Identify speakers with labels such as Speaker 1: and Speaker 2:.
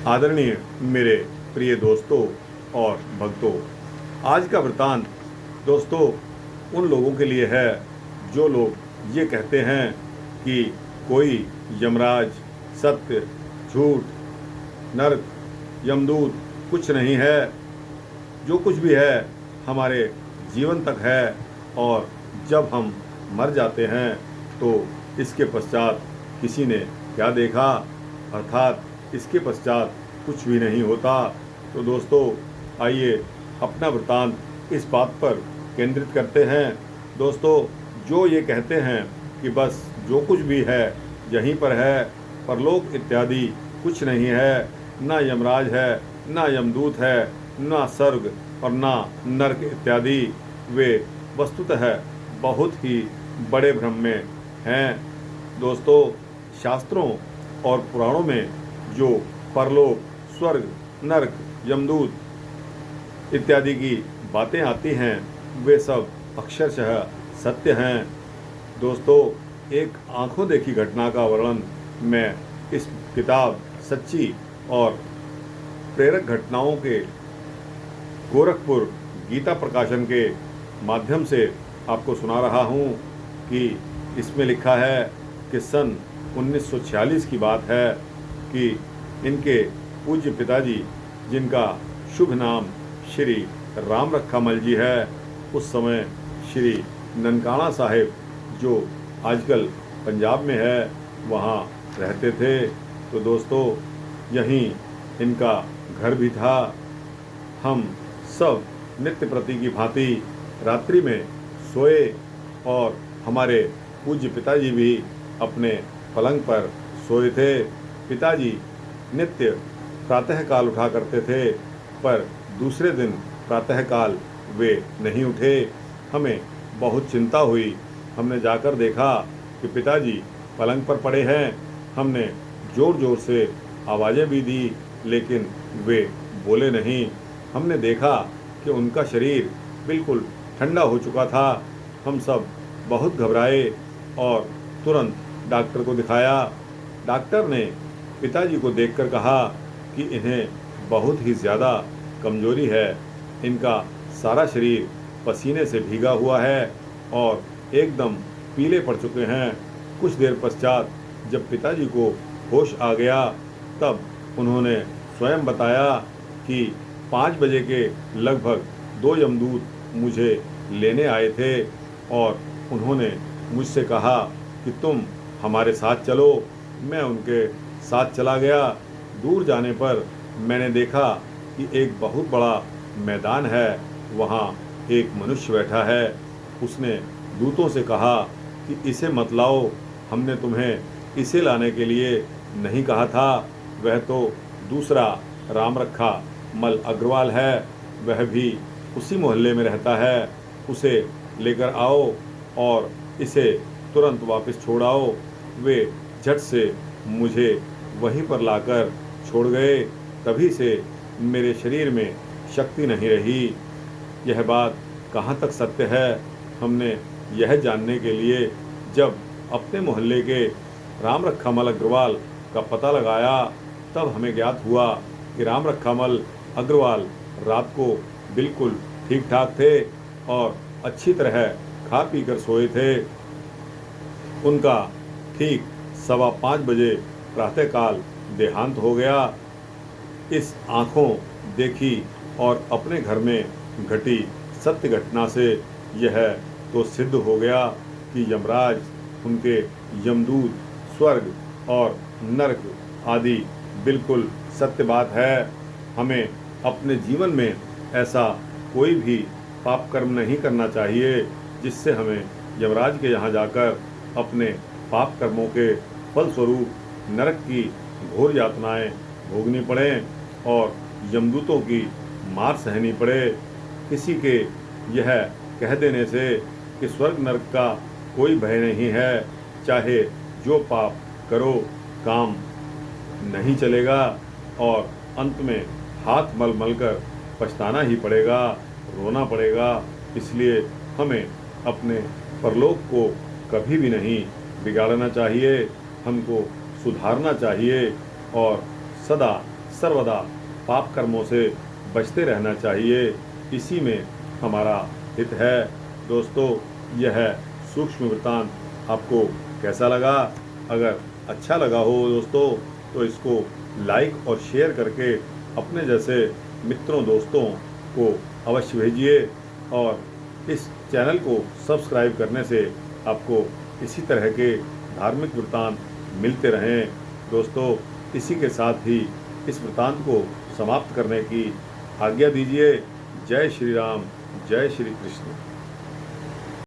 Speaker 1: आदरणीय मेरे प्रिय दोस्तों और भक्तों, आज का वृतांत दोस्तों उन लोगों के लिए है जो लोग ये कहते हैं कि कोई यमराज, सत्य, झूठ, नरक, यमदूत कुछ नहीं है। जो कुछ भी है हमारे जीवन तक है और जब हम मर जाते हैं तो इसके पश्चात किसी ने क्या देखा, अर्थात इसके पश्चात कुछ भी नहीं होता। तो दोस्तों आइए अपना वृतांत इस बात पर केंद्रित करते हैं। दोस्तों जो ये कहते हैं कि बस जो कुछ भी है यहीं पर है, परलोक इत्यादि कुछ नहीं है, ना यमराज है, ना यमदूत है, ना स्वर्ग और ना नरक इत्यादि, वे वस्तुतः बहुत ही बड़े भ्रम में हैं। दोस्तों शास्त्रों और पुराणों में जो परलोक, स्वर्ग, नरक, यमदूत इत्यादि की बातें आती हैं वे सब अक्षरशः सत्य हैं। दोस्तों एक आंखों देखी घटना का वर्णन मैं इस किताब सच्ची और प्रेरक घटनाओं के गोरखपुर गीता प्रकाशन के माध्यम से आपको सुना रहा हूँ कि इसमें लिखा है कि सन 1946 की बात है कि इनके पूज्य पिताजी, जिनका शुभ नाम श्री राम रखामल जी है, उस समय श्री ननकाना साहिब जो आजकल पंजाब में है वहाँ रहते थे। तो दोस्तों यहीं इनका घर भी था। हम सब नित्य प्रति की भांति रात्रि में सोए और हमारे पूज्य पिताजी भी अपने पलंग पर सोए थे। पिताजी नित्य प्रातःकाल उठा करते थे, पर दूसरे दिन प्रातःकाल वे नहीं उठे। हमें बहुत चिंता हुई। हमने जाकर देखा कि पिताजी पलंग पर पड़े हैं। हमने ज़ोर ज़ोर से आवाज़ें भी दी लेकिन वे बोले नहीं। हमने देखा कि उनका शरीर बिल्कुल ठंडा हो चुका था। हम सब बहुत घबराए और तुरंत डॉक्टर को दिखाया। डॉक्टर ने पिताजी को देखकर कहा कि इन्हें बहुत ही ज़्यादा कमजोरी है। इनका सारा शरीर पसीने से भीगा हुआ है और एकदम पीले पड़ चुके हैं। कुछ देर पश्चात जब पिताजी को होश आ गया तब उन्होंने स्वयं बताया कि 5 बजे के लगभग 2 यमदूत मुझे लेने आए थे और उन्होंने मुझसे कहा कि तुम हमारे साथ चलो। मैं उनके साथ चला गया। दूर जाने पर मैंने देखा कि एक बहुत बड़ा मैदान है, वहाँ एक मनुष्य बैठा है। उसने दूतों से कहा कि इसे मत लाओ, हमने तुम्हें इसे लाने के लिए नहीं कहा था। वह तो दूसरा राम रखा मल अग्रवाल है, वह भी उसी मोहल्ले में रहता है। उसे लेकर आओ और इसे तुरंत वापस छोड़ आओ। वे झट से मुझे वहीं पर लाकर छोड़ गए। तभी से मेरे शरीर में शक्ति नहीं रही। यह बात कहाँ तक सत्य है हमने यह जानने के लिए जब अपने मोहल्ले के राम रखामल अग्रवाल का पता लगाया तब हमें ज्ञात हुआ कि राम रखामल अग्रवाल रात को बिल्कुल ठीक ठाक थे और अच्छी तरह खा पी कर सोए थे। उनका ठीक 5:15 बजे प्रातःकाल देहांत हो गया। इस आँखों देखी और अपने घर में घटी सत्य घटना से यह तो सिद्ध हो गया कि यमराज, उनके यमदूत, स्वर्ग और नरक आदि बिल्कुल सत्य बात है। हमें अपने जीवन में ऐसा कोई भी पाप कर्म नहीं करना चाहिए जिससे हमें यमराज के यहाँ जाकर अपने पाप कर्मों के फलस्वरूप नरक की घोर यातनाएं भोगनी पड़ें और यमदूतों की मार सहनी पड़े। किसी के यह कह देने से कि स्वर्ग नरक का कोई भय नहीं है, चाहे जो पाप करो काम नहीं चलेगा और अंत में हाथ मल मल कर पछताना ही पड़ेगा, रोना पड़ेगा। इसलिए हमें अपने परलोक को कभी भी नहीं बिगाड़ना चाहिए, हमको सुधारना चाहिए और सदा सर्वदा पाप कर्मों से बचते रहना चाहिए। इसी में हमारा हित है। दोस्तों, यह सूक्ष्म वृत्तांत आपको कैसा लगा? अगर अच्छा लगा हो दोस्तों तो इसको लाइक और शेयर करके अपने जैसे मित्रों दोस्तों को अवश्य भेजिए और इस चैनल को सब्सक्राइब करने से आपको इसी तरह के धार्मिक वृत्तांत मिलते रहें। दोस्तों, इसी के साथ ही इस वृत्तांत को समाप्त करने की आज्ञा दीजिए। जय श्री राम, जय श्री कृष्ण।